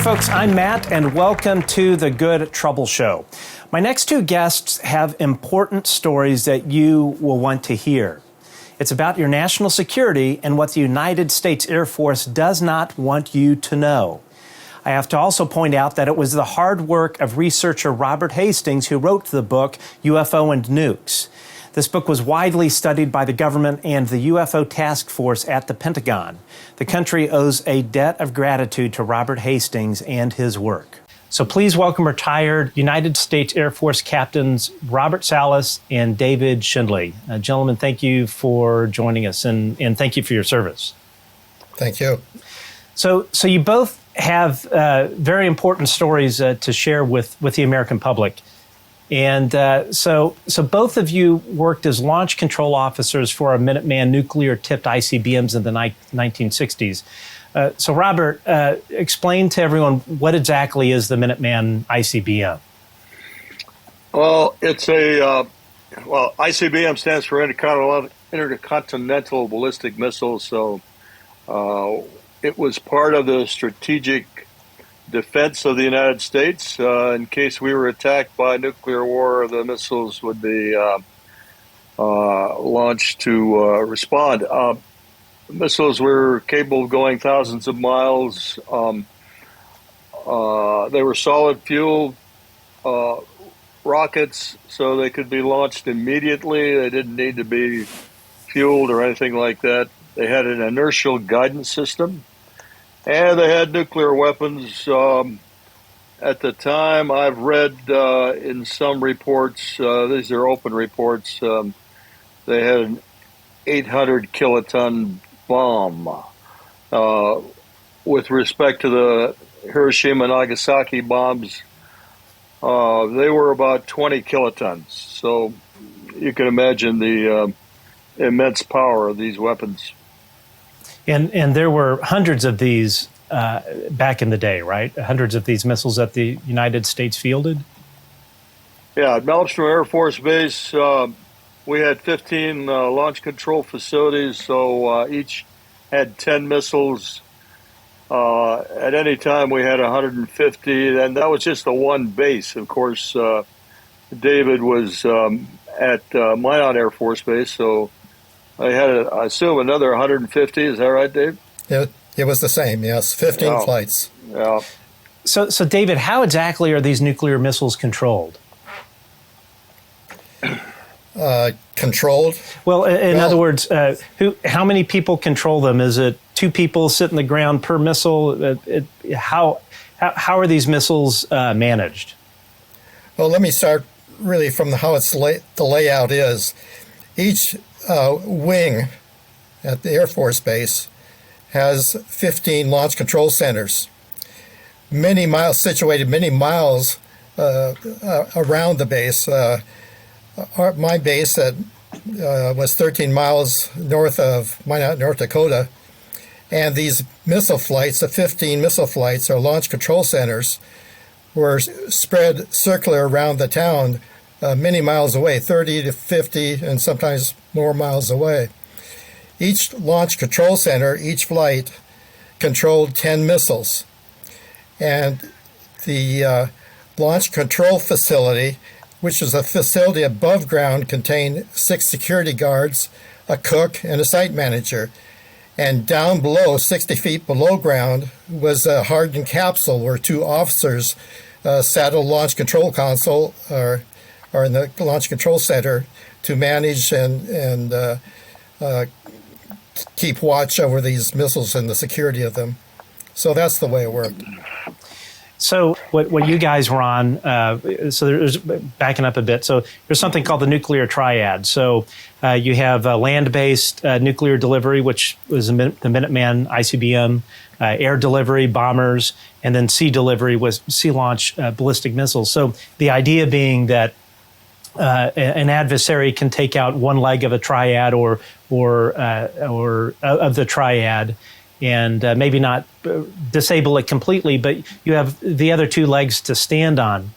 folks, I'm Matt, and welcome to the Good Trouble Show. My next two guests have important stories that you will want to hear. It's about your national security and what the United States Air Force does not want you to know. I have to also point out that it was the hard work of researcher Robert Hastings who wrote the book UFO and Nukes. This book was widely studied by the government and the UFO task force at the Pentagon. The country owes a debt of gratitude to Robert Hastings and his work. So please welcome retired United States Air Force captains Robert Salas and David Schindele. Gentlemen, thank you for joining us, and thank you for your service. Thank you. So you both have very important stories to share with the American public. And so both of you worked as launch control officers for a Minuteman nuclear-tipped ICBMs in the 1960s. So Robert, explain to everyone what exactly is the Minuteman ICBM? Well, it's ICBM stands for Intercontinental Ballistic Missile. So it was part of the strategic defense of the United States. In case we were attacked by nuclear war, the missiles would be launched to respond. Missiles were capable of going thousands of miles. They were solid fuel rockets, so they could be launched immediately. They didn't need to be fueled or anything like that. They had an inertial guidance system, and they had nuclear weapons. At the time, I've read in some reports, these are open reports, they had an 800 kiloton bomb. With respect to the Hiroshima and Nagasaki bombs, they were about 20 kilotons. So you can imagine the immense power of these weapons. And there were hundreds of these back in the day, right? Hundreds of these missiles that the United States fielded? Yeah, at Malmstrom Air Force Base, we had 15 launch control facilities, so each had 10 missiles. At any time, we had 150, and that was just the one base. Of course, David was at Minot Air Force Base, so I had, I assume, another 150. Is that right, Dave? It was the same, yes, 15 flights. Yeah. So, David, how exactly are these nuclear missiles controlled? Controlled? Well, in other words, how many people control them? Is it 2 people sit in the ground per missile? How are these missiles managed? Well, let me start really from how the layout is. Each wing at the Air Force Base has 15 launch control centers, situated many miles around the base. My base was 13 miles north of Minot, North Dakota, and these missile flights, the 15 missile flights, or launch control centers, were spread circular around the town many miles away, 30 to 50 and sometimes more miles away. Each launch control center, each flight, controlled 10 missiles. And the launch control facility, which is a facility above ground, contained 6 security guards, a cook, and a site manager. And down below, 60 feet below ground, was a hardened capsule where 2 officers sat at a launch control console or in the launch control center to manage and keep watch over these missiles and the security of them. So that's the way it worked. So what you guys were on, so there's, backing up a bit, so there's something called the nuclear triad. So you have land-based nuclear delivery, which was the Minuteman ICBM, air delivery, bombers, and then sea delivery was sea launch ballistic missiles. So the idea being that an adversary can take out one leg of a triad or of the triad, and maybe not disable it completely, but you have the other 2 legs to stand on.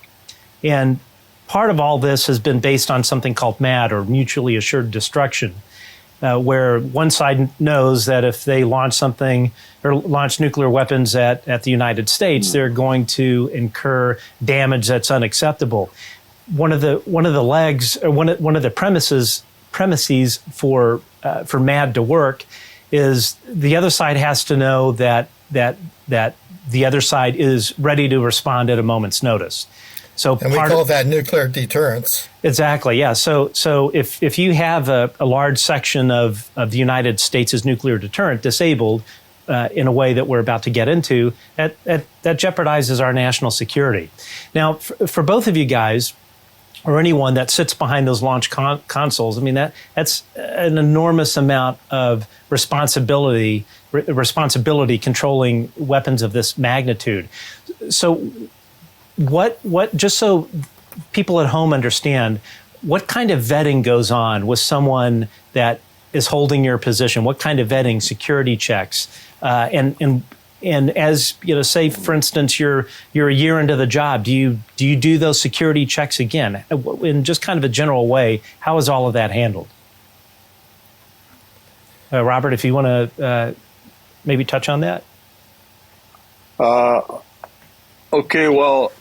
And part of all this has been based on something called MAD, or mutually assured destruction. where one side knows that if they launch something or launch nuclear weapons at the United States, they're going to incur damage that's unacceptable. One of the legs, or one of the premises for MAD to work is the other side has to know that the other side is ready to respond at a moment's notice. So, and we call that nuclear deterrence. Exactly, yeah. So if you have a large section of the United States' nuclear deterrent disabled in a way that we're about to get into, that jeopardizes our national security. Now, for both of you guys, or anyone that sits behind those launch consoles, I mean, that's an enormous amount of responsibility controlling weapons of this magnitude. So what just so people at home understand, what kind of vetting goes on with someone that is holding your position? What kind of vetting, security checks, and as you know, say for instance, you're a year into the job. Do you do those security checks again? In just kind of a general way, how is all of that handled? Robert, if you want to maybe touch on that. Okay. Well,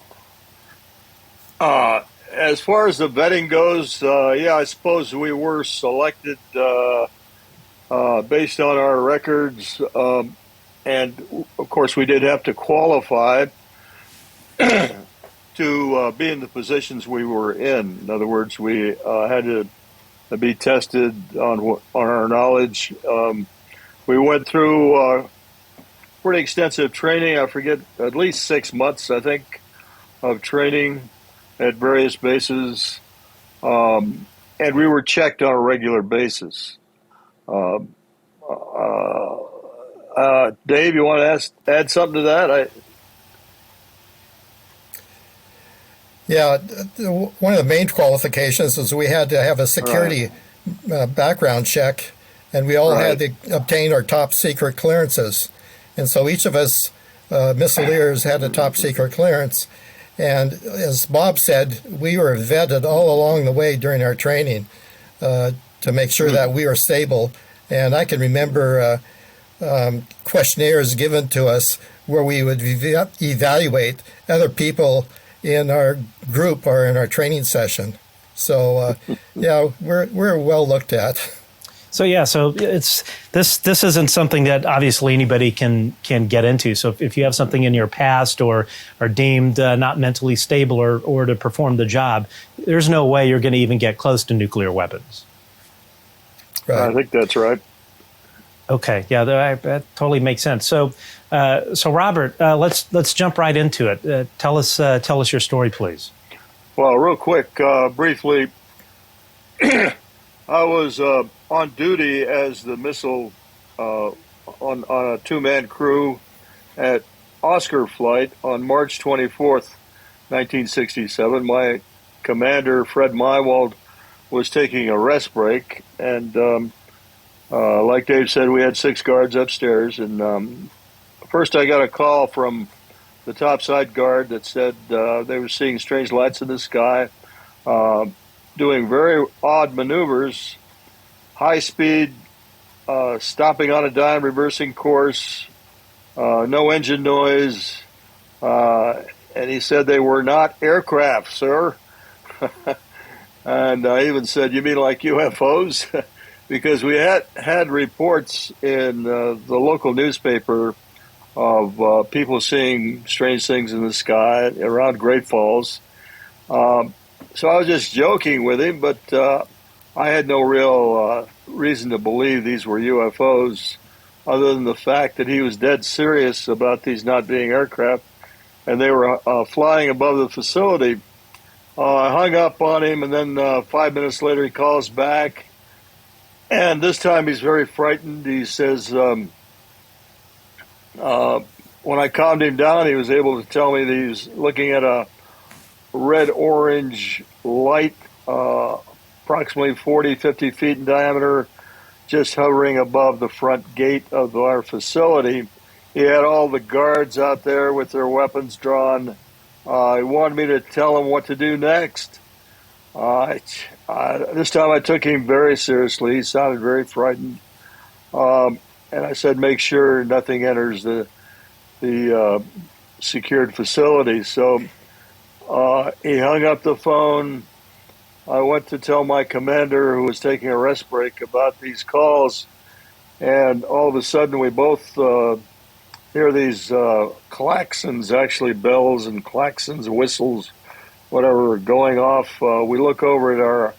as far as the vetting goes, yeah, I suppose we were selected based on our records. And, of course, we did have to qualify to be in the positions we were in. In other words, we had to be tested on our knowledge. We went through pretty extensive training. I forget, at least 6 months, I think, of training at various bases. And we were checked on a regular basis. Dave, you want to add something to that? Yeah, one of the main qualifications is we had to have a security background check, and we all had to obtain our top secret clearances. And so each of us missileers had a top secret clearance. And as Bob said, we were vetted all along the way during our training to make sure that we were stable. And I can remember questionnaires given to us where we would evaluate other people in our group or in our training session. So, yeah, we're well looked at. So yeah, so it's this isn't something that obviously anybody can get into. So if you have something in your past or are deemed not mentally stable or to perform the job, there's no way you're going to even get close to nuclear weapons. Right. I think that's right. Okay, yeah, that totally makes sense. So Robert, let's jump right into it. Tell us your story, please. Well, real quick, briefly, I was on duty as the missile on a two-man crew at Oscar flight on March 24th, 1967. My commander, Fred Mywald, was taking a rest break, and like Dave said, we had 6 guards upstairs. And first I got a call from the topside guard that said they were seeing strange lights in the sky, doing very odd maneuvers, high speed, stopping on a dime, reversing course, no engine noise. And he said they were not aircraft, sir. And I even said, you mean like UFOs? Because we had reports in the local newspaper of people seeing strange things in the sky around Great Falls. So I was just joking with him, but I had no real reason to believe these were UFOs other than the fact that he was dead serious about these not being aircraft, and they were flying above the facility. I hung up on him, and then 5 minutes later he calls back. And this time he's very frightened. He says, when I calmed him down, he was able to tell me that he was looking at a red-orange light, approximately 40, 50 feet in diameter, just hovering above the front gate of our facility. He had all the guards out there with their weapons drawn. He wanted me to tell him what to do next. This time I took him very seriously. He sounded very frightened, and I said, "Make sure nothing enters the secured facility." So he hung up the phone. I went to tell my commander, who was taking a rest break, about these calls, and all of a sudden we both hear these klaxons, actually bells and klaxons, whistles, whatever, going off. We look over at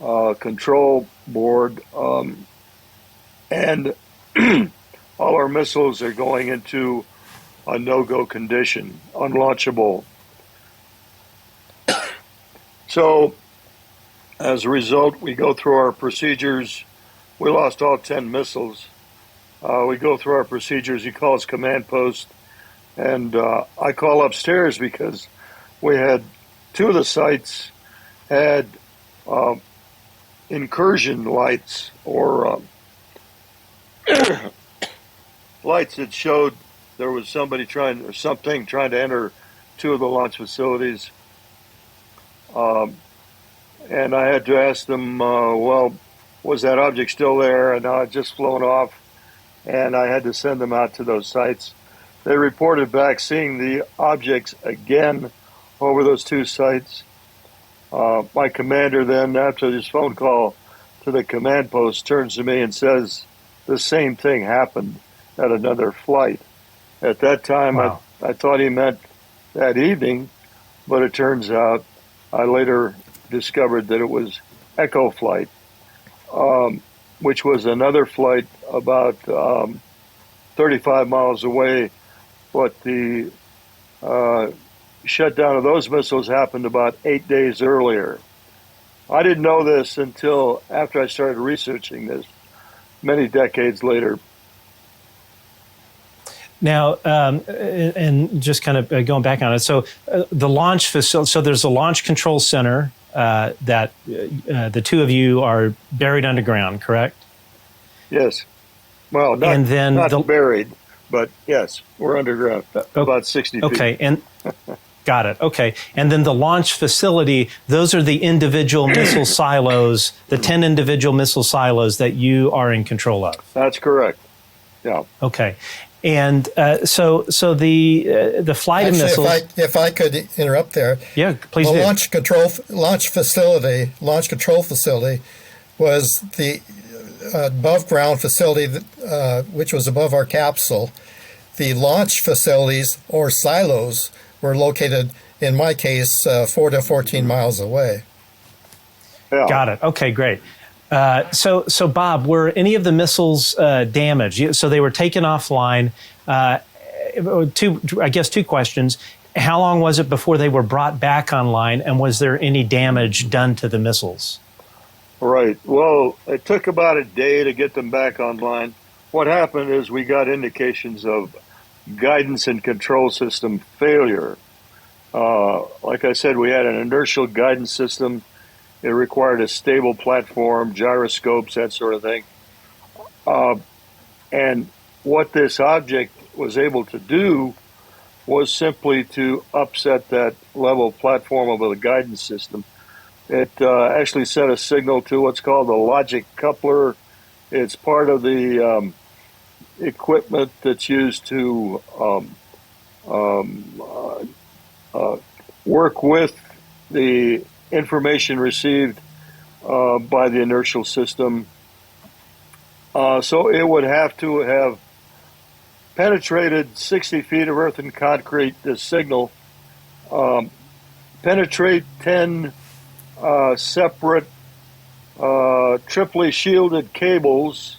our control board, and all our missiles are going into a no-go condition, unlaunchable. So as a result, we go through our procedures. We lost all 10 missiles. We go through our procedures. He calls command post, and I call upstairs because we had two of the sites had incursion lights, or lights that showed there was something trying to enter two of the launch facilities. And I had to ask them, well, was that object still there? And it just flown off. And I had to send them out to those sites. They reported back seeing the objects again over those two sites. My commander then, after this phone call to the command post, turns to me and says the same thing happened at another flight. At that time, wow. I thought he meant that evening, but it turns out I later discovered that it was Echo Flight, which was another flight about 35 miles away, but the shutdown of those missiles happened about 8 days earlier. I didn't know this until after I started researching this many decades later. Now, and just kind of going back on it, so the launch facility, so there's a launch control center that the two of you are buried underground, correct? Yes. Well, not buried, but yes, we're underground, about 60 feet. Okay, and got it. Okay, and then the launch facility, those are the individual missile silos, the 10 individual missile silos that you are in control of. That's correct. Yeah. Okay. And so the flight of missiles. If I could interrupt there. Yeah, please do. The launch control facility was the above ground facility which was above our capsule. The launch facilities or silos were located, in my case, 4 to 14 miles away. Yeah. Got it. Okay, great. So Bob, were any of the missiles damaged? So they were taken offline. Two questions. How long was it before they were brought back online, and was there any damage done to the missiles? Right. Well, it took about a day to get them back online. What happened is we got indications of guidance and control system failure. Like I said, we had an inertial guidance system. It required a stable platform, gyroscopes, that sort of thing. And what this object was able to do was simply to upset that level platform of the guidance system. It actually sent a signal to what's called the logic coupler. It's part of the equipment that's used to work with the information received by the inertial system. So it would have to have penetrated 60 feet of earth and concrete, this signal, penetrate 10 separate triply shielded cables,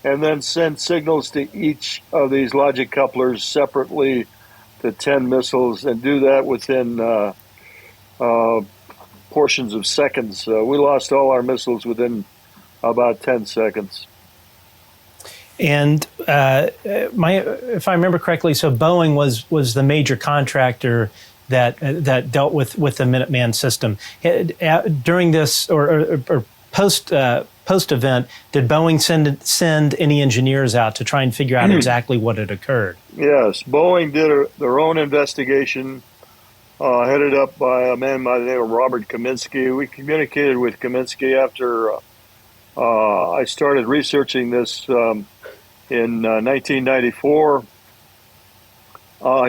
and then send signals to each of these logic couplers separately to 10 missiles, and do that within portions of seconds. We lost all our missiles within about 10 seconds. And if I remember correctly, so Boeing was the major contractor that dealt with the Minuteman system. During this or post event, did Boeing send any engineers out to try and figure out exactly what had occurred? Yes, Boeing did their own investigation. headed up by a man by the name of Robert Kaminsky. We communicated with Kaminsky after I started researching this in 1994.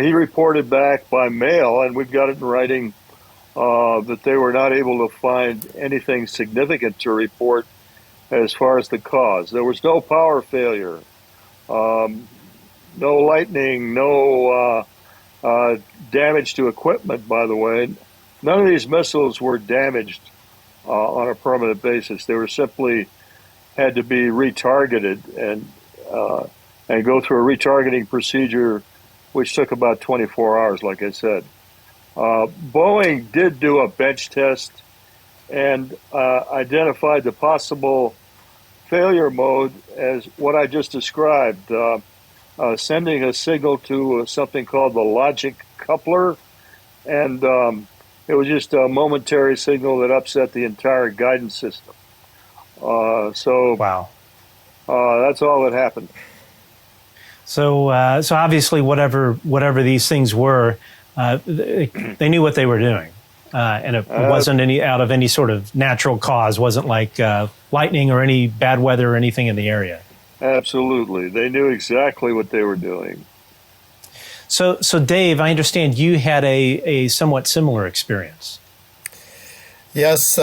He reported back by mail, and we've got it in writing, that they were not able to find anything significant to report as far as the cause. There was no power failure, no lightning, no damage to equipment, by the way. None of these missiles were damaged on a permanent basis. They were simply had to be retargeted and go through a retargeting procedure, which took about 24 hours, like I said. Boeing did do a bench test and identified the possible failure mode as what I just described, sending a signal to something called the logic coupler, and it was just a momentary signal that upset the entire guidance system. Wow. That's all that happened. So obviously, whatever these things were, they knew what they were doing, and it wasn't out of any sort of natural cause. Wasn't like lightning or any bad weather or anything in the area. Absolutely, they knew exactly what they were doing. So Dave, I understand you had a somewhat similar experience. Yes,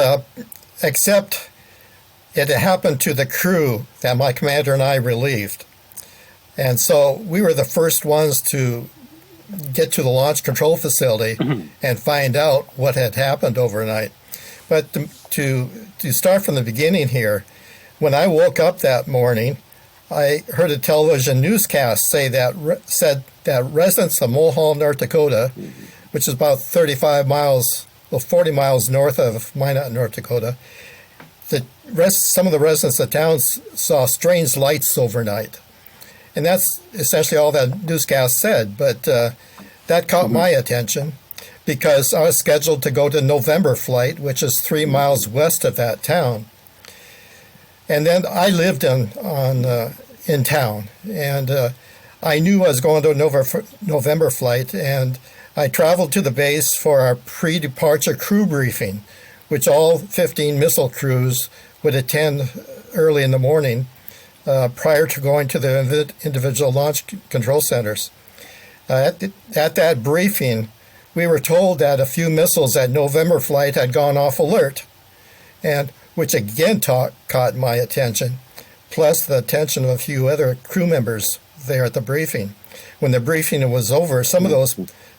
except it happened to the crew that my commander and I relieved. And so we were the first ones to get to the launch control facility and find out what had happened overnight. But to start from the beginning here, when I woke up that morning, I heard a television newscast said that residents of Mulhall, North Dakota, which is about 40 miles north of Minot, North Dakota, some of the residents of town saw strange lights overnight. And that's essentially all that newscast said. But that caught my attention because I was scheduled to go to November flight, which is 3 miles west of that town. And then I lived in town, and I knew I was going to a November flight, and I traveled to the base for our pre-departure crew briefing, which all 15 missile crews would attend early in the morning prior to going to the individual launch control centers. At that briefing, we were told that a few missiles at November flight had gone off alert, and which again caught my attention, plus the attention of a few other crew members there at the briefing. When the briefing was over, some of those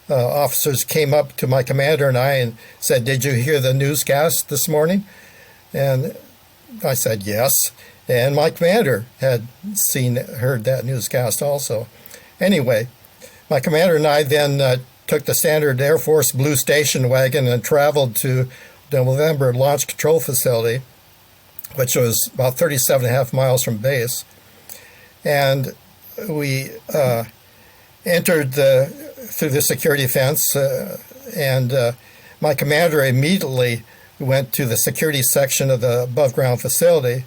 officers came up to my commander and I and said, "Did you hear the newscast this morning?" And I said, "Yes." And my commander had heard that newscast also. Anyway, my commander and I then took the standard Air Force blue station wagon and traveled to the November launch control facility, which was about 37.5 miles from base. And we entered through the security fence, and my commander immediately went to the security section of the above-ground facility,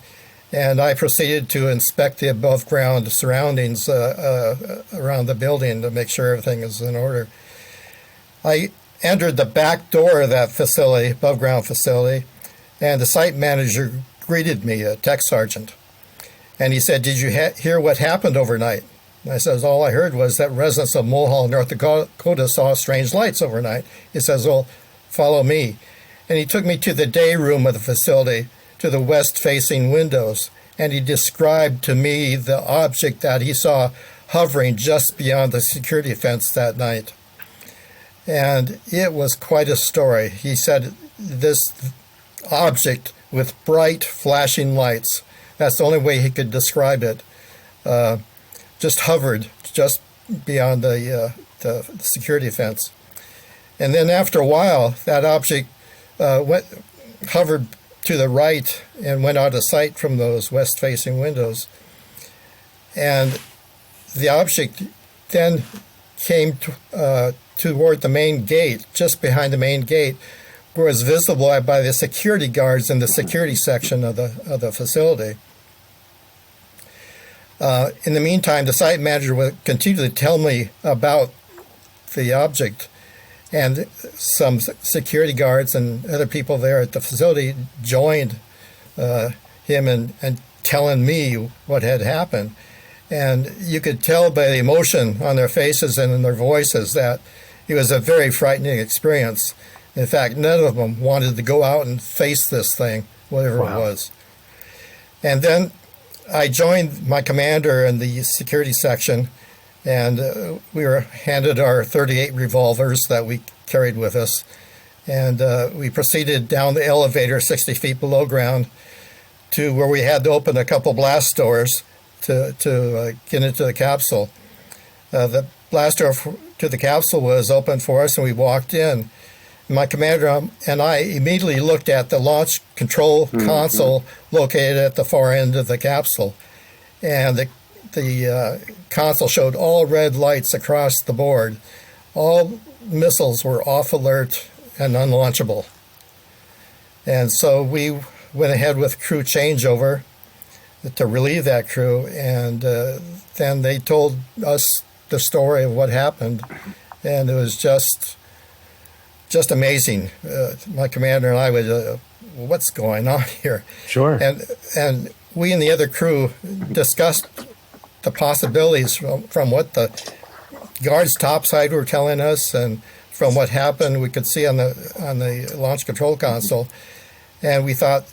and I proceeded to inspect the above-ground surroundings around the building to make sure everything is in order. I entered the back door of that facility, above-ground facility, and the site manager greeted me, a tech sergeant. And he said, "Did you hear what happened overnight?" And I said, "All I heard was that residents of Mulhall, North Dakota saw strange lights overnight." He says, "Well, follow me." And he took me to the day room of the facility, to the west-facing windows, and he described to me the object that he saw hovering just beyond the security fence that night. And it was quite a story. He said this object with bright flashing lights, that's the only way he could describe it, just hovered just beyond the security fence. And then after a while, that object hovered to the right and went out of sight from those west-facing windows. And the object then came toward the main gate, just behind the main gate, where it was visible by the security guards in the security section of the facility. In the meantime, the site manager would continue to tell me about the object, And some security guards and other people there at the facility joined him and telling me what had happened. And you could tell by the emotion on their faces and in their voices that it was a very frightening experience. In fact, none of them wanted to go out and face this thing, whatever it was. And then I joined my commander in the security section, and we were handed our 38 revolvers that we carried with us. And we proceeded down the elevator 60 feet below ground to where we had to open a couple blast doors to get into the capsule. The blast door to the capsule was open for us, and we walked in. My commander and I immediately looked at the launch control console located at the far end of the capsule. And the console showed all red lights across the board. All missiles were off alert and unlaunchable. And so we went ahead with crew changeover to relieve that crew, and then they told us the story of what happened, and it was just amazing. My commander and I would, what's going on here? Sure. And we and the other crew discussed the possibilities from what the guards topside were telling us, and from what happened we could see on the launch control console, and we thought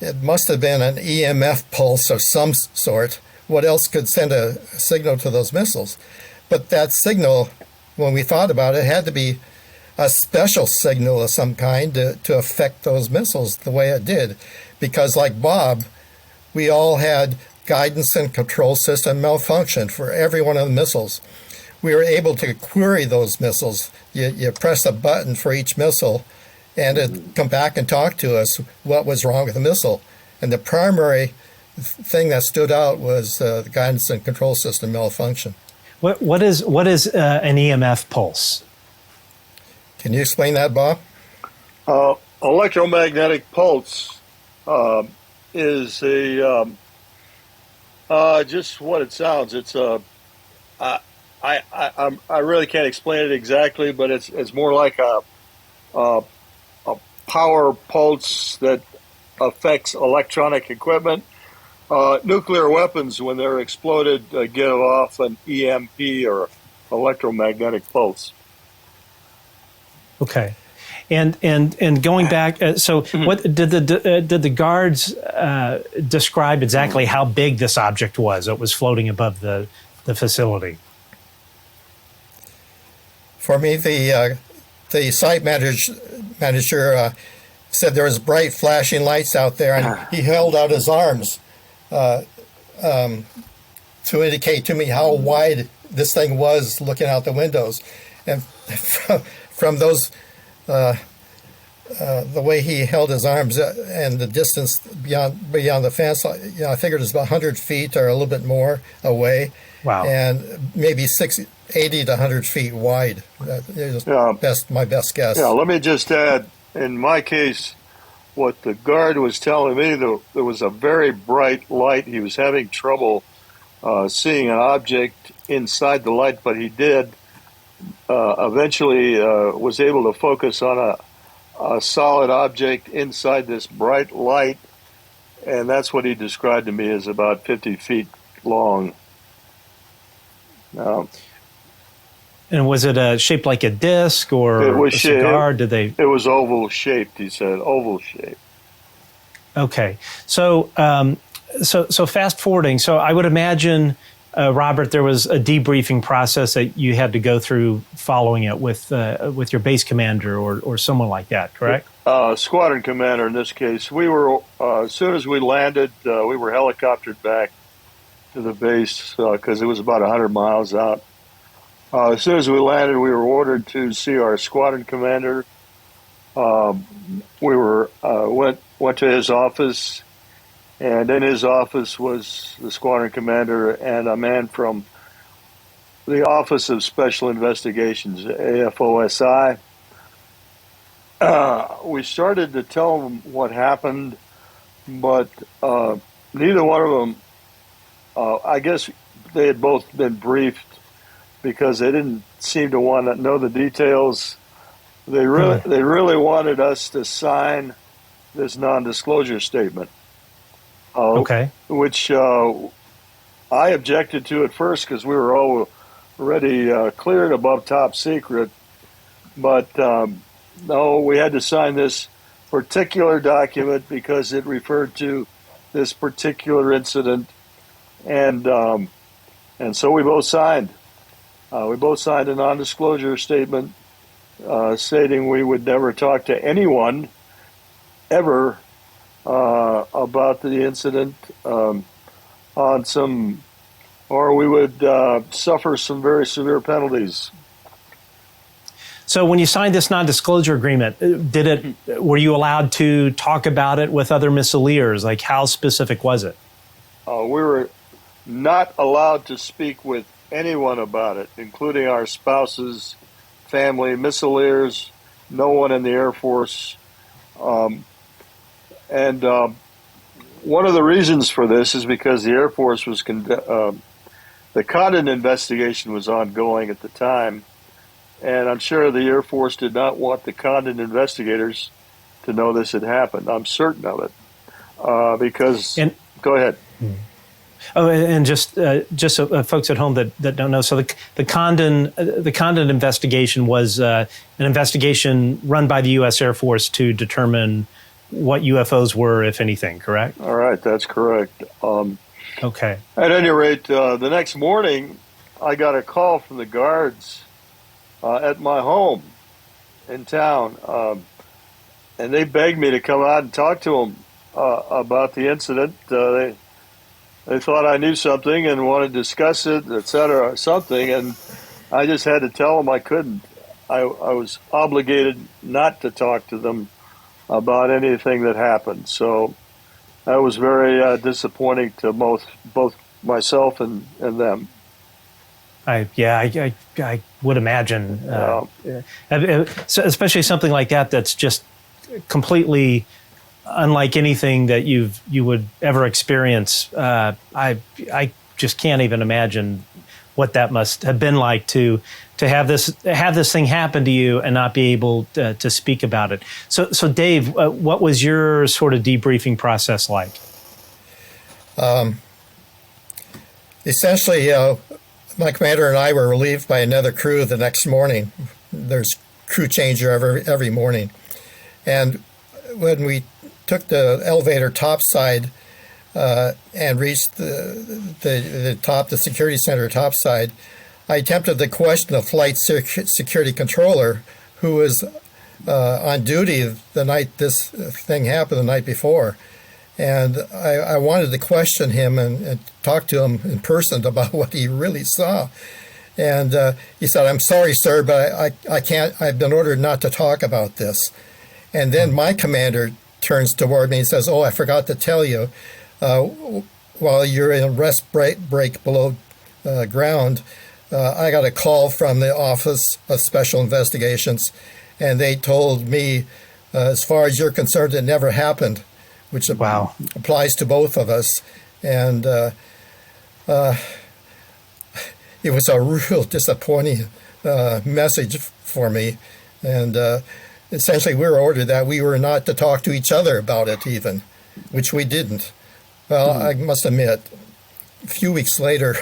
it must have been an EMF pulse of some sort. What else could send a signal to those missiles? But that signal, when we thought about it, had to be a special signal of some kind to affect those missiles the way it did. Because like Bob, we all had guidance and control system malfunction for every one of the missiles. We were able to query those missiles. You press a button for each missile, and it'd come back and talk to us what was wrong with the missile. And the primary thing that stood out was the guidance and control system malfunction. What is an EMF pulse? Can you explain that, Bob? Electromagnetic pulse is a just what it sounds. It's I really can't explain it exactly, but it's more like a power pulse that affects electronic equipment. Nuclear weapons, when they're exploded, give off an EMP or electromagnetic pulse. Okay, and going back, so what did the guards describe exactly how big this object was that was floating above the facility? For me, the site manager said there was bright flashing lights out there, and he held out his arms to indicate to me how wide this thing was looking out the windows. And from those, the way he held his arms and the distance beyond the fence, I figured it was about 100 feet or a little bit more away. Wow. And maybe 80 to 100 feet wide. My best guess. Yeah, let me just add, in my case, what the guard was telling me, there was a very bright light. He was having trouble seeing an object inside the light, but he did eventually was able to focus on a solid object inside this bright light, and that's what he described to me as about 50 feet long. And was it shaped like a disc or it was a cigar? It was oval shaped. He said oval shaped. Okay, so so fast forwarding. So I would imagine, Robert, there was a debriefing process that you had to go through following it with your base commander or someone like that, correct? Squadron commander in this case. We were as soon as we landed, we were helicoptered back to the base because it was about 100 miles out. As soon as we landed, we were ordered to see our squadron commander. We were went to his office, and in his office was the squadron commander and a man from the Office of Special Investigations, AFOSI. We started to tell them what happened, but neither one of them, I guess they had both been briefed because they didn't seem to want to know the details They really wanted us to sign this non-disclosure statement. Okay. Which I objected to at first because we were already cleared above top secret. But no, we had to sign this particular document because it referred to this particular incident, and so we both signed. We both signed a non-disclosure statement stating we would never talk to anyone ever about the incident or we would suffer some very severe penalties. So when you signed this non-disclosure agreement, were you allowed to talk about it with other missileers? Like, how specific was it? We were not allowed to speak with anyone about it, including our spouses, family, missileers, no one in the Air Force. And one of the reasons for this is because the Air Force was the Condon investigation was ongoing at the time, and I'm sure the Air Force did not want the Condon investigators to know this had happened. I'm certain of it, because. Go ahead. Oh, and just folks at home that don't know. So the Condon investigation was an investigation run by the U.S. Air Force to determine what UFOs were, if anything, correct? All right, that's correct. Okay. At any rate, the next morning, I got a call from the guards at my home in town, and they begged me to come out and talk to them about the incident. They thought I knew something and wanted to discuss it, etc., something, and I just had to tell them I couldn't. I was obligated not to talk to them about anything that happened. So that was very disappointing to both myself and them. I would imagine, especially something like that's just completely unlike anything that you would ever experience. I just can't even imagine what that must have been like to have this thing happen to you and not be able to speak about it. So Dave, what was your sort of debriefing process like? Essentially, my commander and I were relieved by another crew the next morning. There's crew changer every morning, and when we took the elevator topside and reached the top, the security center topside, I attempted to question the flight security controller who was on duty the night this thing happened, the night before. And I wanted to question him and talk to him in person about what he really saw. And he said, "I'm sorry, sir, but I can't, I've been ordered not to talk about this." And then my commander turns toward me and says, "Oh, I forgot to tell you, while you're in rest break below ground, I got a call from the Office of Special Investigations, and they told me, as far as you're concerned, it never happened," which applies to both of us. And it was a real disappointing message for me. And essentially, we were ordered that we were not to talk to each other about it even, which we didn't. Well, I must admit, a few weeks later,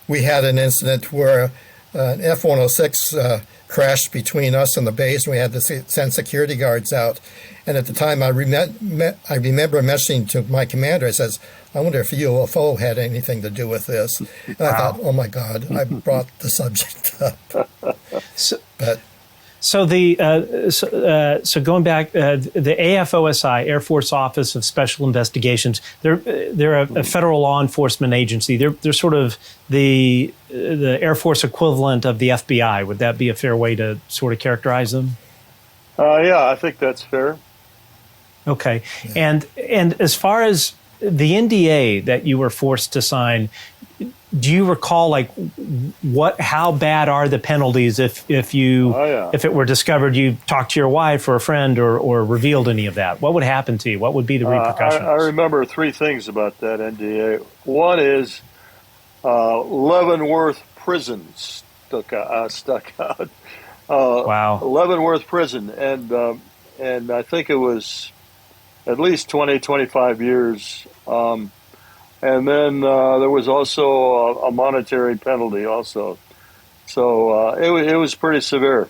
we had an incident where an F-106 crashed between us and the base, and we had to send security guards out. And at the time, I remember mentioning to my commander, I says, "I wonder if UFO had anything to do with this." And I thought, oh my God, I brought the subject up. So going back, the AFOSI, Air Force Office of Special Investigations, they're a federal law enforcement agency. They're sort of the Air Force equivalent of the FBI. Would that be a fair way to sort of characterize them? Yeah, I think that's fair. Okay, and as far as the NDA that you were forced to sign, do you recall, like, how bad are the penalties if it were discovered you talked to your wife or a friend or revealed any of that? What would happen to you? What would be the repercussions? I remember three things about that NDA. One is Leavenworth Prison stuck out. Wow. Leavenworth Prison, and I think it was at least 20, 25 years. And then there was also a monetary penalty also. So it was pretty severe.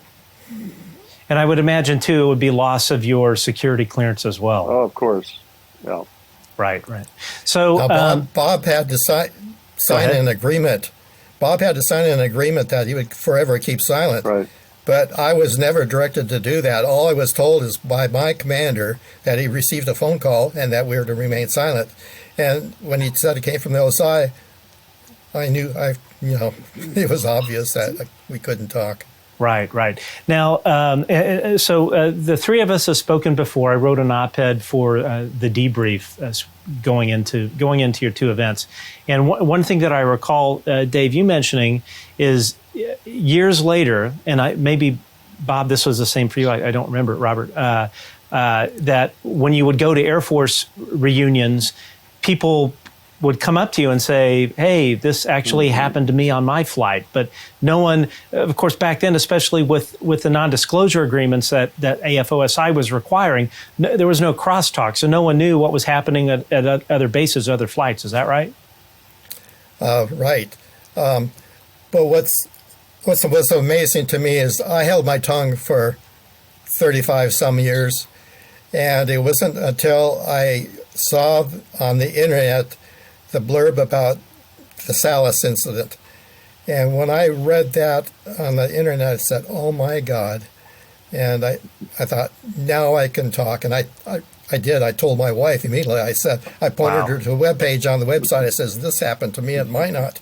And I would imagine, too, it would be loss of your security clearance as well. Oh, of course. Yeah. Right. So now, Bob had to sign an agreement. Bob had to sign an agreement that he would forever keep silent. Right. But I was never directed to do that. All I was told is by my commander that he received a phone call and that we were to remain silent. And when he said it came from the OSI, I knew, it was obvious that we couldn't talk. Right. Now, so the three of us have spoken before. I wrote an op-ed for the debrief going into your two events. And one thing that I recall, Dave, you mentioning is years later, and maybe, Bob, this was the same for you. I don't remember it, Robert, that when you would go to Air Force reunions, people would come up to you and say, hey, this actually happened to me on my flight. But no one, of course, back then, especially with the non-disclosure agreements that AFOSI was requiring, there was no crosstalk. So no one knew what was happening at other bases, other flights. Is that right? Right. But what's amazing to me is I held my tongue for 35 some years. And it wasn't until I saw on the internet the blurb about the Salas incident. And when I read that on the internet, I said, oh my God. And I thought, now I can talk. And I did. I told my wife immediately. I pointed her to a webpage on the website. I says, this happened to me at Minot.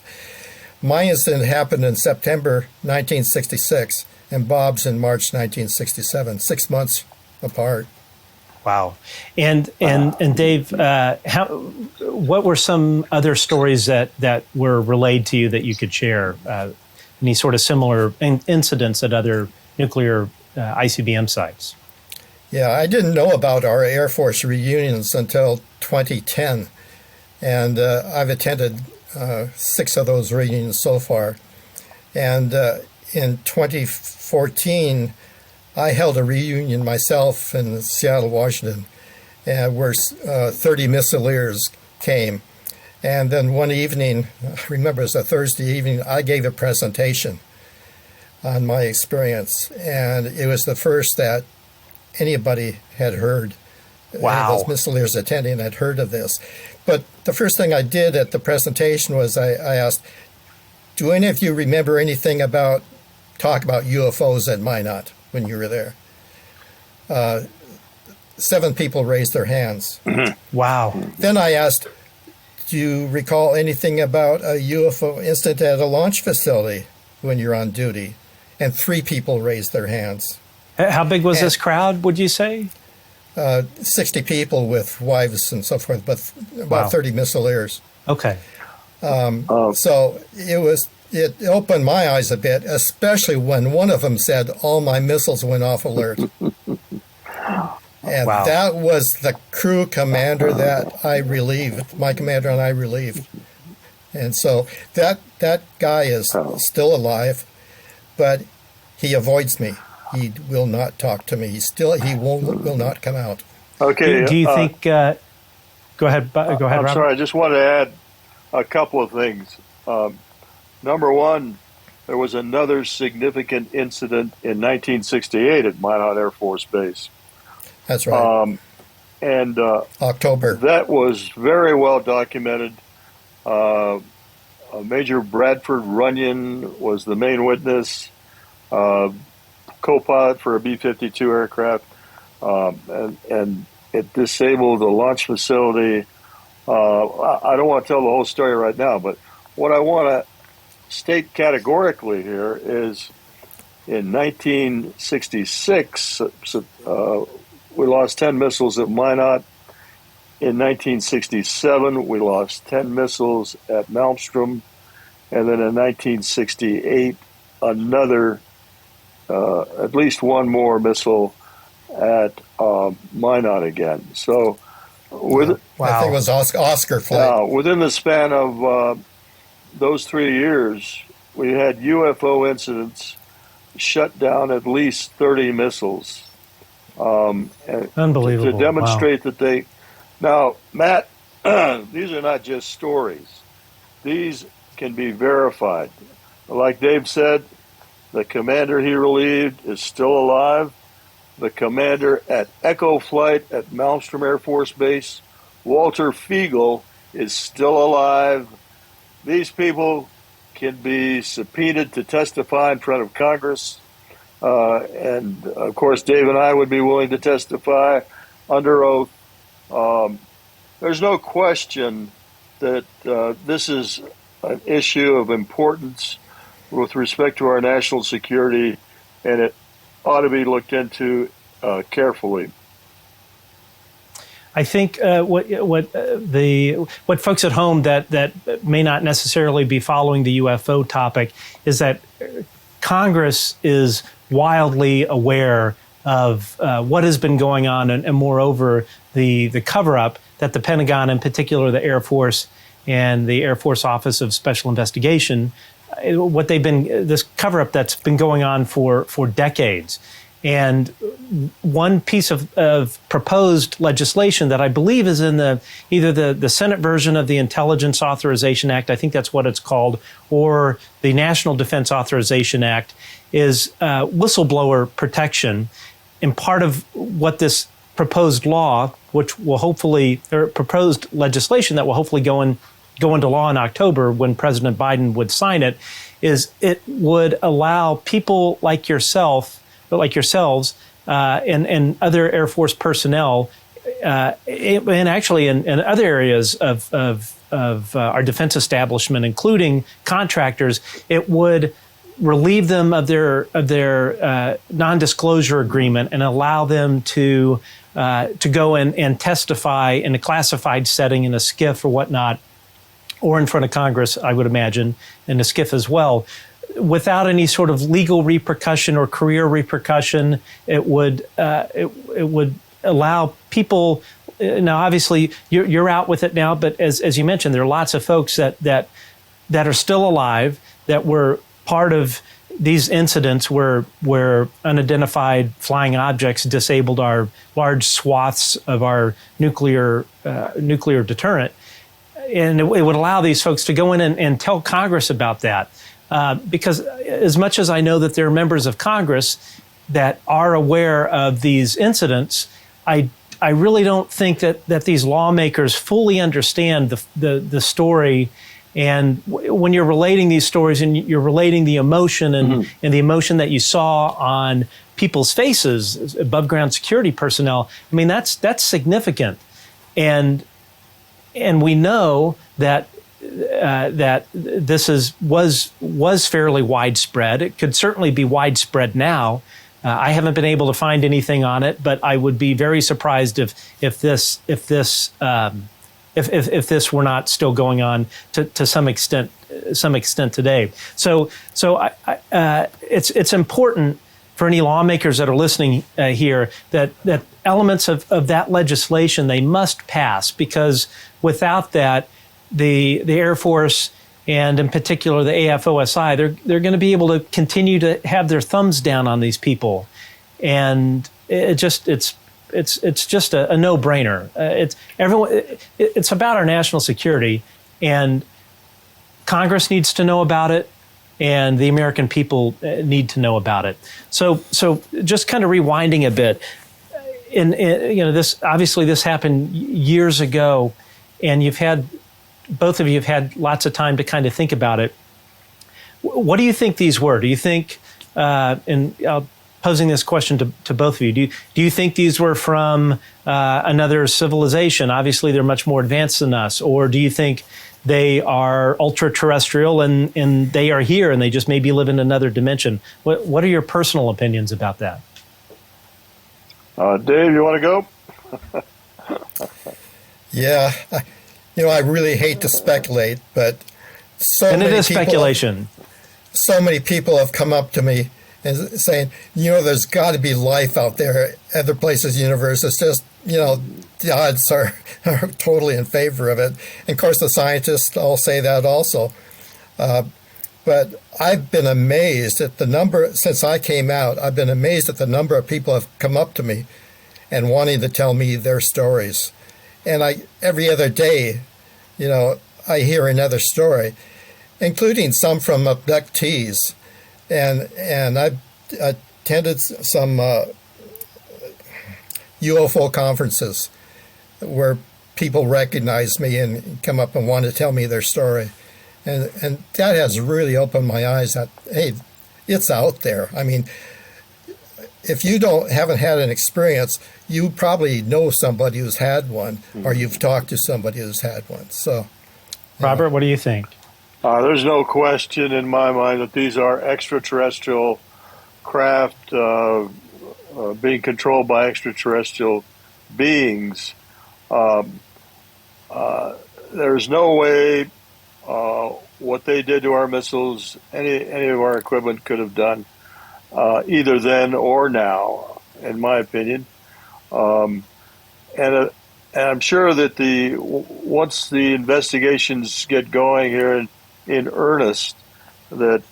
My incident happened in September 1966, and Bob's in March 1967, 6 months apart. Wow. And Dave, what were some other stories that were relayed to you that you could share? Any sort of similar incidents at other nuclear ICBM sites? Yeah, I didn't know about our Air Force reunions until 2010. And I've attended 6 of those reunions so far. And in 2014, I held a reunion myself in Seattle, Washington, where 30 missileers came. And then one evening, I remember it was a Thursday evening, I gave a presentation on my experience. And it was the first that anybody had heard. Wow. Those missileers attending had heard of this. But the first thing I did at the presentation was I asked, do any of you remember anything talk about UFOs at Minot when you were there? 7 people raised their hands. Wow. Then I asked, do you recall anything about a UFO incident at a launch facility when you're on duty? And 3 people raised their hands. How big was this crowd, would you say? 60 people with wives and so forth, but about 30 missileers. Okay. So it opened my eyes a bit, especially when one of them said, all my missiles went off alert. And that was the crew commander that I relieved, my commander and I relieved. And so that guy is still alive, but he avoids me. He will not talk to me. He will not come out. Okay. Do you think? Go ahead. Go ahead. I'm Robert. sorry. I just want to add a couple of things. Number one, there was another significant incident in 1968 at Minot Air Force Base. That's right. And October. That was very well documented. Major Bradford Runyon was the main witness. Co-pilot for a B-52 aircraft, and it disabled the launch facility. I don't want to tell the whole story right now, but what I want to state categorically here is in 1966, we lost 10 missiles at Minot. In 1967, we lost 10 missiles at Malmstrom. And then in 1968, another at least one more missile at Minot again. So, I think it was Oscar flight. Within the span of those 3 years, we had UFO incidents shut down at least 30 missiles. Unbelievable. To demonstrate Wow. that they. Now, Matt, these are not just stories. These can be verified. Like Dave said, the commander he relieved is still alive. The commander at Echo Flight at Malmstrom Air Force Base, Walter Fiegel, is still alive. These people can be subpoenaed to testify in front of Congress. And, of course, Dave and I would be willing to testify under oath. There's no question that this is an issue of importance with respect to our national security, and it ought to be looked into carefully. I think what folks at home that may not necessarily be following the UFO topic is that Congress is wildly aware of what has been going on, and moreover, the cover-up that the Pentagon, in particular the Air Force and the Air Force Office of Special Investigation, this cover-up that's been going on for decades. And one piece of proposed legislation that I believe is in either the Senate version of the Intelligence Authorization Act, I think that's what it's called, or the National Defense Authorization Act, is whistleblower protection. And part of what this proposed law, which will hopefully, or proposed legislation that will hopefully go into law in October when President Biden would sign it, is it would allow people like yourselves, and other Air Force personnel, and actually in other areas of our defense establishment, including contractors, it would relieve them of their non-disclosure agreement and allow them to go and testify in a classified setting in a SCIF or whatnot, or in front of Congress, I would imagine, in a SCIF as well, without any sort of legal repercussion or career repercussion. It would allow people. Now, obviously, you're out with it now, but as you mentioned, there are lots of folks that are still alive that were part of these incidents where unidentified flying objects disabled our large swaths of our nuclear deterrent. And it would allow these folks to go in and tell Congress about that. Because as much as I know that there are members of Congress that are aware of these incidents, I really don't think that these lawmakers fully understand the story. And when you're relating these stories and you're relating the emotion and the emotion that you saw on people's faces, above ground security personnel, I mean, that's significant. And we know that this was fairly widespread. It could certainly be widespread now. I haven't been able to find anything on it, but I would be very surprised if this were not still going on to some extent today. So it's important for any lawmakers that are listening here that elements of that legislation, they must pass, because without that, the Air Force and in particular the AFOSI, they're going to be able to continue to have their thumbs down on these people, and it's just a no-brainer. It's about our national security, and Congress needs to know about it, and the American people need to know about it. So just kind of rewinding a bit, this happened years ago, and both of you have had lots of time to kind of think about it. What do you think these were? Do you think, and posing this question to both of you, do you think these were from another civilization? Obviously, they're much more advanced than us. Or do you think they are ultra-terrestrial and they are here and they just maybe live in another dimension? What are your personal opinions about that? Dave, you want to go? Yeah. I really hate to speculate, but it is speculation. So many people have come up to me and saying, there's got to be life out there, other places, universe. It's just, the odds are totally in favor of it. And of course, the scientists all say that also. But I've been amazed at the number, since I came out, I've been amazed at the number of people have come up to me and wanting to tell me their stories. And every other day, I hear another story, including some from abductees. And I've attended some UFO conferences where people recognize me and come up and want to tell me their story. And that has really opened my eyes that, hey, it's out there. I mean, if you haven't had an experience, you probably know somebody who's had one, or you've talked to somebody who's had one. So, Robert, what do you think? There's no question in my mind that these are extraterrestrial craft being controlled by extraterrestrial beings. There's no way what they did to our missiles, any of our equipment could have done, either then or now, in my opinion. And I'm sure that once the investigations get going here in earnest, that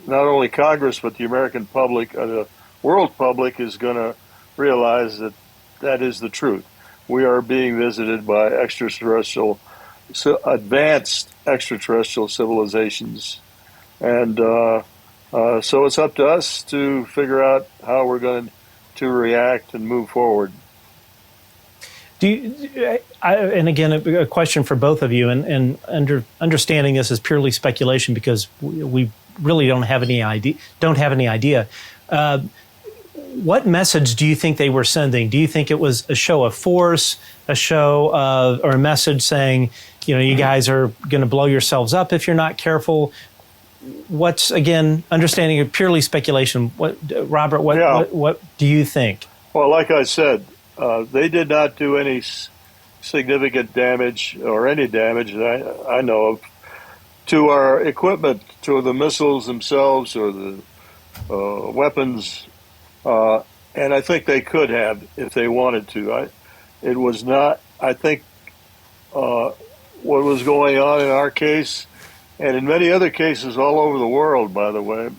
not only Congress but the American public, the world public, is going to realize that that is the truth. We are being visited by advanced extraterrestrial civilizations, and so it's up to us to figure out how we're going to react and move forward. And again, a question for both of you, and understanding this is purely speculation because we really don't have any idea. What message do you think they were sending? Do you think it was a show of force, or a message saying, you guys are going to blow yourselves up if you're not careful? What's, again, understanding of purely speculation? Robert, what do you think? Well, like I said, they did not do any significant damage or any damage that I know of to our equipment, to the missiles themselves or the weapons. And I think they could have if they wanted to. It was not, I think, what was going on in our case, and in many other cases all over the world, by the way,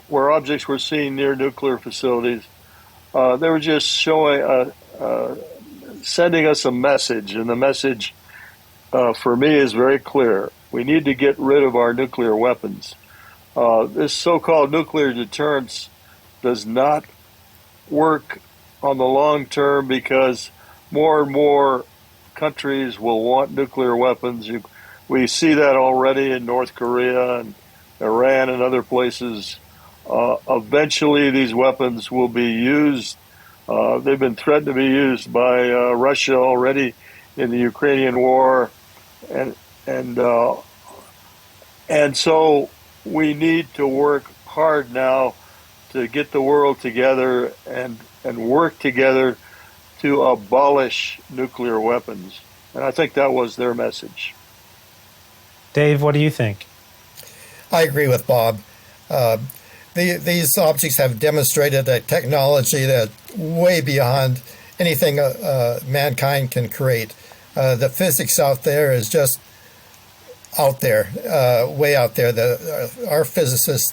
where objects were seen near nuclear facilities, they were just sending us a message, and the message for me is very clear. We need to get rid of our nuclear weapons. This so-called nuclear deterrence does not work on the long term because more and more countries will want nuclear weapons. We see that already in North Korea and Iran and other places. Eventually, these weapons will be used. They've been threatened to be used by Russia already in the Ukrainian war, and so we need to work hard now to get the world together and work together to abolish nuclear weapons. And I think that was their message. Dave, what do you think? I agree with Bob. These objects have demonstrated a technology that's way beyond anything mankind can create. The physics out there is just out there, way out there. Our physicists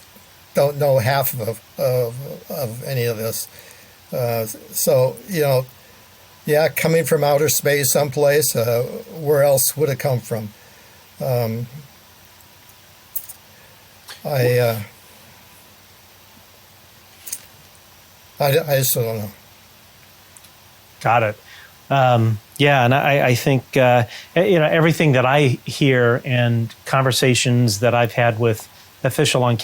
don't know half of any of this. So, coming from outer space someplace, where else would it come from? I just don't know. Got it. And I think everything that I hear and conversations that I've had with officials on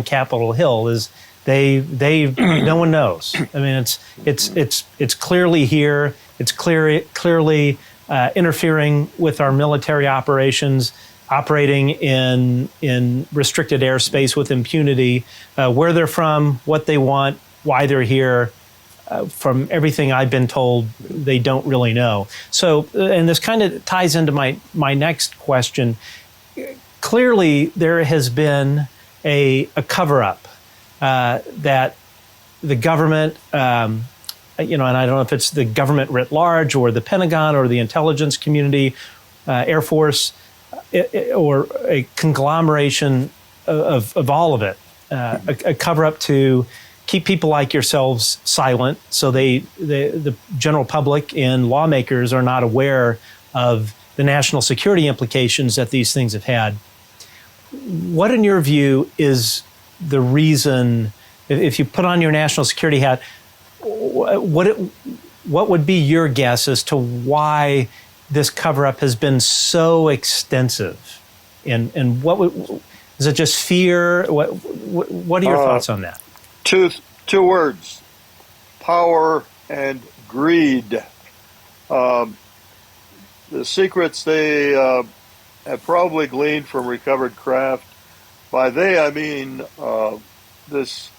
Capitol Hill is they no one knows. I mean, it's clearly here. It's clearly interfering with our military operations, operating in restricted airspace with impunity. Where they're from, what they want, why they're here. From everything I've been told, they don't really know. So, and this kind of ties into my next question. Clearly, there has been a cover-up that the government, and I don't know if it's the government writ large or the Pentagon or the intelligence community, Air Force, or a conglomeration of all of it, a cover-up to keep people like yourselves silent, so the general public and lawmakers are not aware of the national security implications that these things have had. What, in your view, is the reason, if you put on your national security hat, what would be your guess as to why this cover-up has been so extensive? And is it just fear? What are your thoughts on that? Two words: power and greed. The secrets they have probably gleaned from recovered craft. By they, I mean this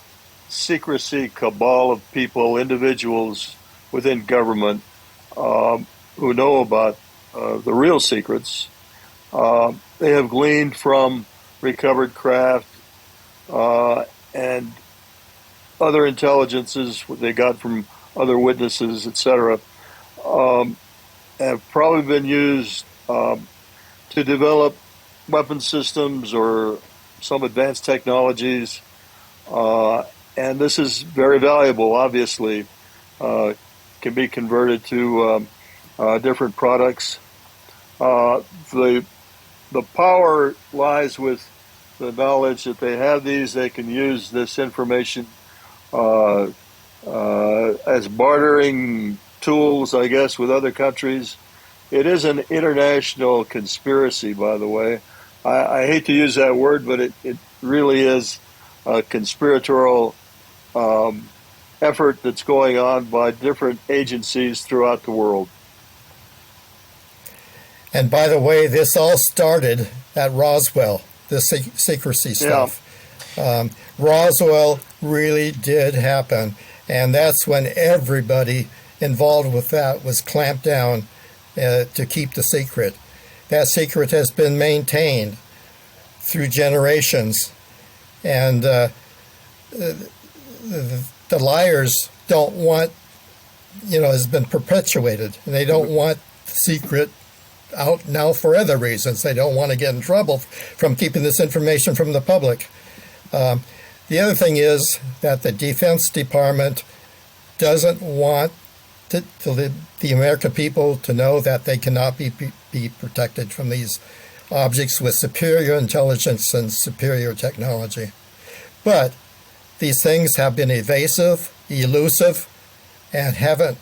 secrecy cabal of people, individuals within government who know about the real secrets. They have gleaned from recovered craft and other intelligences they got from other witnesses, etc., have probably been used to develop weapon systems or some advanced technologies. And this is very valuable, obviously. Can be converted to different products. The power lies with the knowledge that they have these. They can use this information as bartering tools, I guess, with other countries. It is an international conspiracy, by the way. I hate to use that word, but it really is a conspiratorial effort that's going on by different agencies throughout the world. And by the way, this all started at Roswell, the secrecy stuff. Yeah. Roswell really did happen, and that's when everybody involved with that was clamped down to keep the secret. That secret has been maintained through generations, and the liars don't want, has been perpetuated, and they don't want the secret out now for other reasons. They don't want to get in trouble from keeping this information from the public. The other thing is that the Defense Department doesn't want the American people to know that they cannot be protected from these objects with superior intelligence and superior technology. But these things have been evasive, elusive, and haven't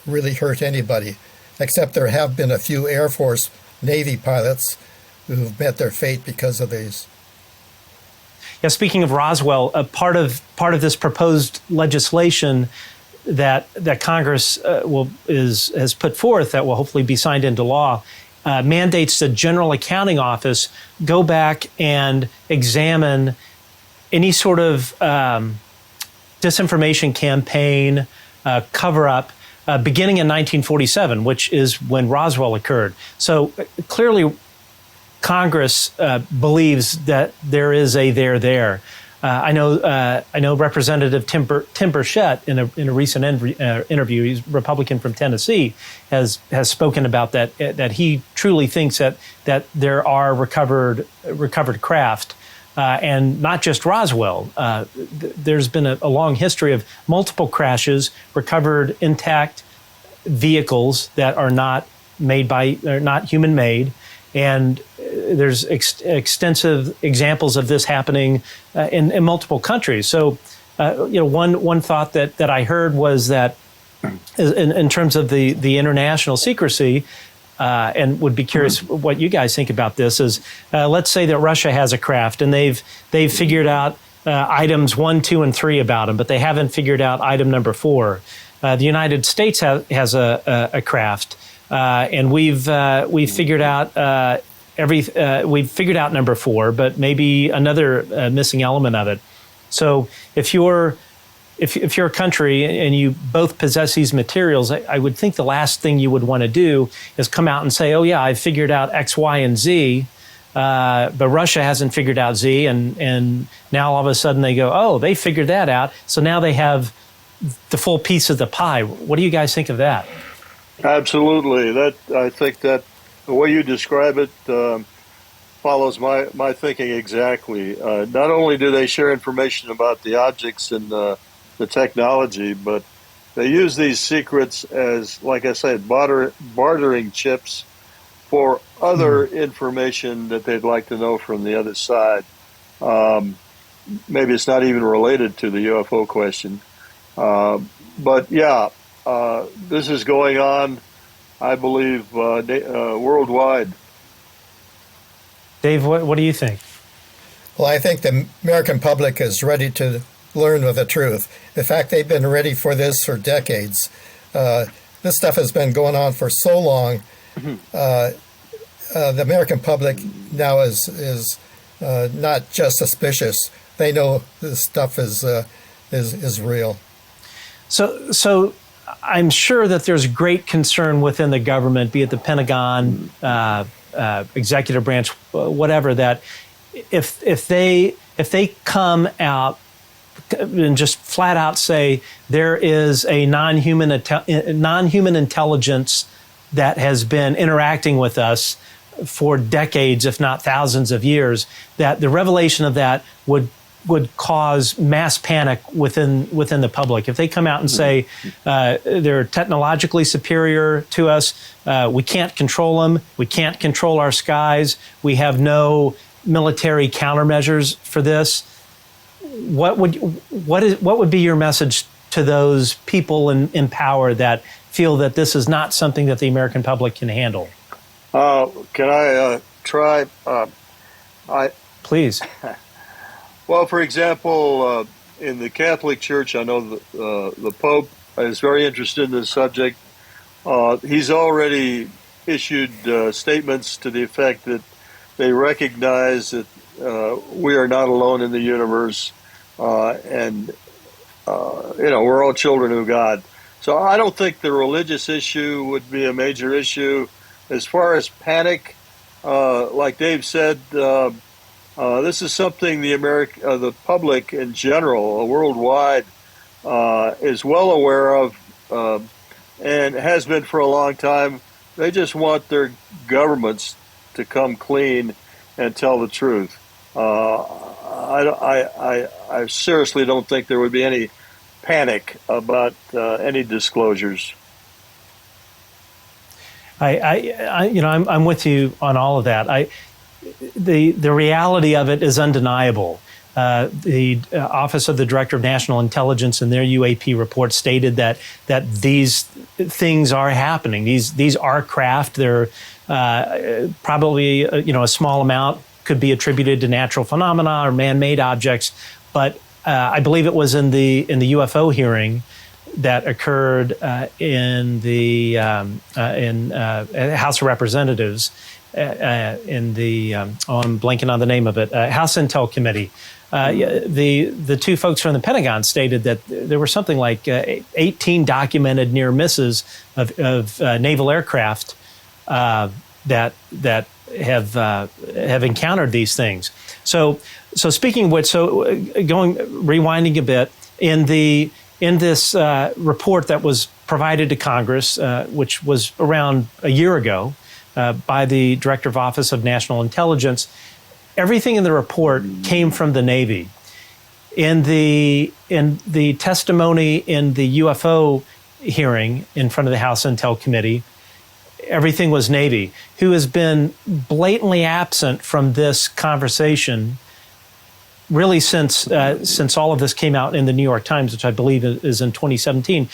really hurt anybody, except there have been a few Air Force, Navy pilots who've met their fate because of these. Yeah, speaking of Roswell, part of this proposed legislation that Congress has put forth that will hopefully be signed into law mandates the General Accounting Office go back and examine any sort of disinformation campaign, cover-up, beginning in 1947, which is when Roswell occurred. So clearly, Congress believes that there is a there. I know Representative Tim Burchett in a recent interview. He's a Republican from Tennessee, has spoken about that he truly thinks that there are recovered craft. And not just Roswell. There's been a long history of multiple crashes, recovered intact vehicles that are not human made, and there's extensive examples of this happening in multiple countries. So, one thought that I heard was that in terms of the international secrecy. And would be curious what you guys think about this is, let's say that Russia has a craft and they've figured out items 1, 2, and 3 about them, but they haven't figured out item number 4. The United States has a craft, and we've figured out we've figured out number 4, but maybe another missing element of it. So if you're a country and you both possess these materials, I would think the last thing you would want to do is come out and say, oh yeah, I figured out X, Y, and Z, but Russia hasn't figured out Z, and now all of a sudden they go, oh, they figured that out, so now they have the full piece of the pie. What do you guys think of that? Absolutely. I think that the way you describe it follows my thinking exactly. Not only do they share information about the objects and the technology, but they use these secrets as, like I said, bartering chips for other information that they'd like to know from the other side. Maybe it's not even related to the UFO question. But yeah, this is going on, I believe, worldwide. Dave, what do you think? Well, I think the American public is ready to learn the truth. In fact, they've been ready for this for decades. This stuff has been going on for so long. The American public now is not just suspicious. They know this stuff is real. So I'm sure that there's great concern within the government, be it the Pentagon, executive branch, whatever, that if they come out and just flat out say there is a non-human intelligence that has been interacting with us for decades, if not thousands of years, that the revelation of that would cause mass panic within the public. If they come out and say they're technologically superior to us, we can't control them, we can't control our skies, we have no military countermeasures for this, what would be your message to those people in power that feel that this is not something that the American public can handle? Can I try? Please. Well, for example, in the Catholic Church, I know the Pope is very interested in this subject. He's already issued statements to the effect that they recognize that we are not alone in the universe, and we're all children of God. So I don't think the religious issue would be a major issue. As far as panic, like Dave said, this is something the public in general, worldwide, is well aware of, and has been for a long time. They just want their governments to come clean and tell the truth. I seriously don't think there would be any panic about any disclosures. I'm with you on all of that. The reality of it is undeniable. The Office of the Director of National Intelligence in their UAP report stated that these things are happening. These are craft. They're probably a small amount could be attributed to natural phenomena or man-made objects, but I believe it was in the UFO hearing that occurred in the House of Representatives in the I'm blanking on the name of it, House Intel Committee. The two folks from the Pentagon stated that there were something like 18 documented near misses of naval aircraft that have encountered these things. So speaking of which, rewinding a bit, in this report that was provided to Congress, which was around a year ago, by the Director of Office of National Intelligence, everything in the report came from the Navy. In the testimony in the UFO hearing in front of the House Intel Committee, everything was Navy, who has been blatantly absent from this conversation really since all of this came out in the New York Times, which I believe is in 2017.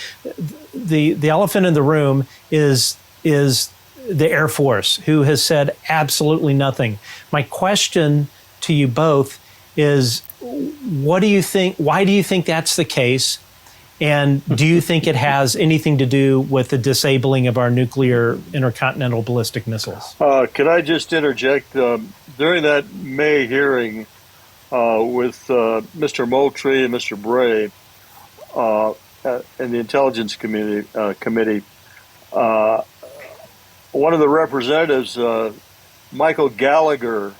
The elephant in the room is the Air Force, who has said absolutely nothing. My question to you both is, what do you think? Why do you think that's the case? And do you think it has anything to do with the disabling of our nuclear intercontinental ballistic missiles? Could I just interject? During that May hearing with Mr. Moultrie and Mr. Bray in the Intelligence Committee, one of the representatives, Michael Gallagher,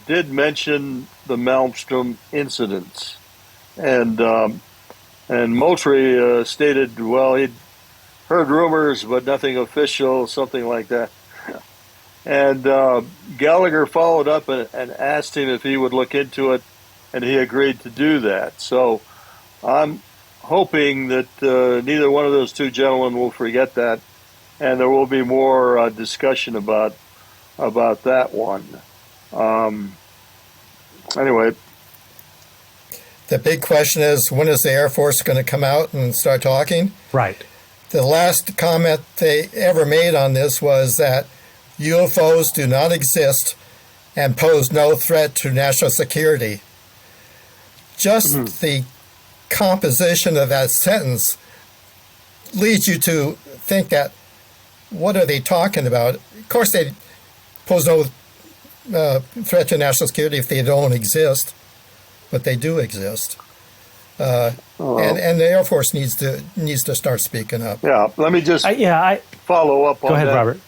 did mention the Malmstrom incidents, and Moultrie stated, well, he'd heard rumors, but nothing official, something like that. And Gallagher followed up and asked him if he would look into it, and he agreed to do that. So I'm hoping that neither one of those two gentlemen will forget that, and there will be more discussion about that one. Anyway. The big question is, when is the Air Force going to come out and start talking? Right. The last comment they ever made on this was that UFOs do not exist and pose no threat to national security. Just the composition of that sentence leads you to think that, what are they talking about? Of course, they pose no threat to national security if they don't exist, but they do exist. And the Air Force needs to start speaking up. Yeah, let me just follow up on that. Go ahead, Robert.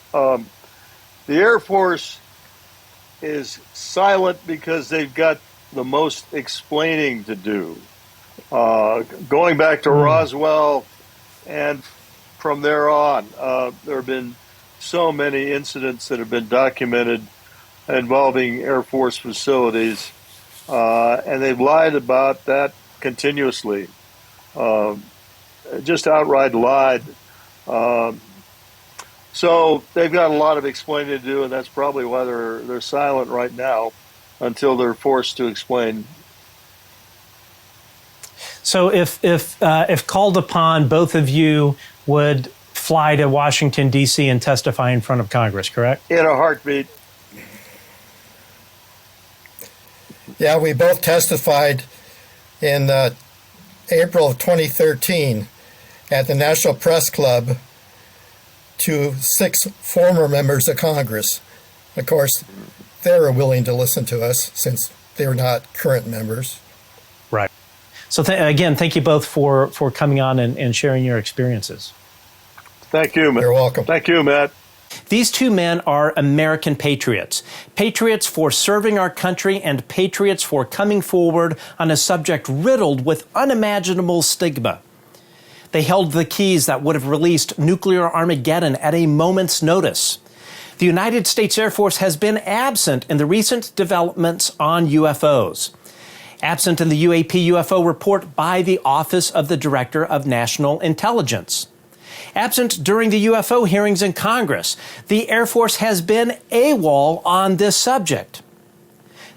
The Air Force is silent because they've got the most explaining to do. Going back to Roswell and from there on, there have been so many incidents that have been documented involving Air Force facilities, and they've lied about that continuously. Just outright lied. So they've got a lot of explaining to do, and that's probably why they're silent right now until they're forced to explain. So if called upon, both of you would fly to Washington, D.C. and testify in front of Congress, correct? In a heartbeat. Yeah, we both testified in April of 2013 at the National Press Club to 6 former members of Congress. Of course, they were willing to listen to us since they were not current members. Right. So again, thank you both for coming on and sharing your experiences. Thank you, Matt. You're welcome. Thank you, Matt. These two men are American patriots. Patriots for serving our country and patriots for coming forward on a subject riddled with unimaginable stigma. They held the keys that would have released nuclear Armageddon at a moment's notice. The United States Air Force has been absent in the recent developments on UFOs. Absent in the UAP-UFO report by the Office of the Director of National Intelligence. Absent during the UFO hearings in Congress. The Air Force has been AWOL on this subject.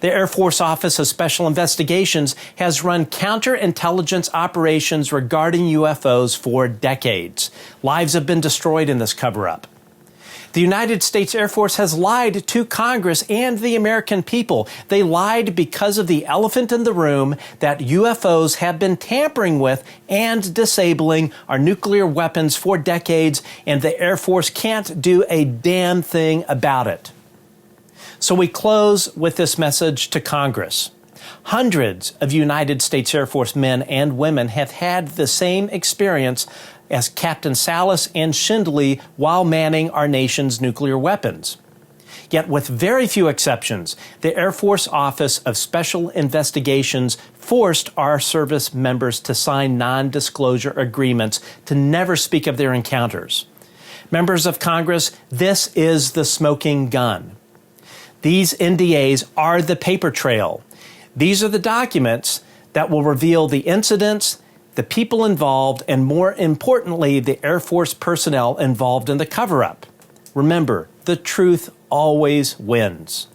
The Air Force Office of Special Investigations has run counterintelligence operations regarding UFOs for decades. Lives have been destroyed in this cover-up. The United States Air Force has lied to Congress and the American people. They lied because of the elephant in the room that UFOs have been tampering with and disabling our nuclear weapons for decades, and the Air Force can't do a damn thing about it. So we close with this message to Congress. Hundreds of United States Air Force men and women have had the same experience as Captain Salas and Schindele while manning our nation's nuclear weapons. Yet with very few exceptions, the Air Force Office of Special Investigations forced our service members to sign non-disclosure agreements to never speak of their encounters. Members of Congress, this is the smoking gun. These NDAs are the paper trail. These are the documents that will reveal the incidents, the people involved, and more importantly, the Air Force personnel involved in the cover-up. Remember, the truth always wins.